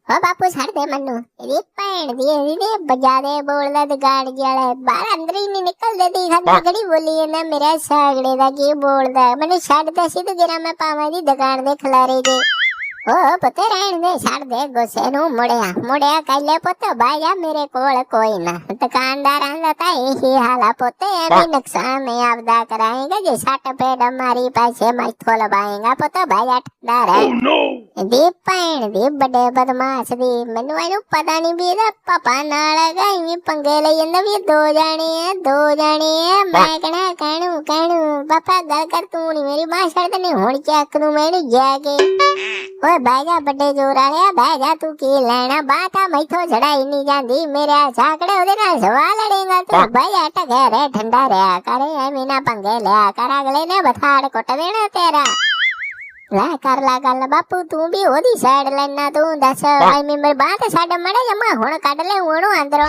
हो बापू छड़ दे मन्नू तेरी भैन दी बजा दे बोलदा ते गाड़ी वाले बाहर अंदर ही नहीं निकल देती खड़ी बोली है ना मेरा सागड़े दा की बोलदा मैंने छड़ दे सी ते जरा मैं पावां दी दुकान दे खलारे जे ओ पुत्त रहन दे छड़ दे गुस्से नु मुड़िया कल्ले पुत्त भाईया मेरे कोल कोई ना दुकानदार आंदा ता यही हाला पुत्त एवी नुकसान नहीं आपदा कराएगा जे सट पेट मारी पैसे मैं थोल पाएगा पुत्त भाईया ठंडा रह दी भैन दी बड़े बदमाश दी मैनू एनू पता नहीं भी एदा पापा नाल गई पंगे ले जंदा भी दो जाने है मैं कहणू पापा गल कर तू नहीं मेरी बात छड़ दे नहीं हुण चेक दूं मैनू जाके ओए बह जा बड़े जोर वाले बह जा तू की लेना बात आ मैथों चढ़ाई नहीं जांदी मेरे झाकड़े ओदे नाल सवाल लड़ेगा तू बह जा टके रे ठंडा रहा करे एवें ना पंगे लिया कर अगले ने बथाड़ कुट देना तेरा ला कर ला गल बापू तू भी ओदी साइड लेना तू दस भाई मेरी बात छड़ मड़े जमा हुण कढ ले ओनू अंदरों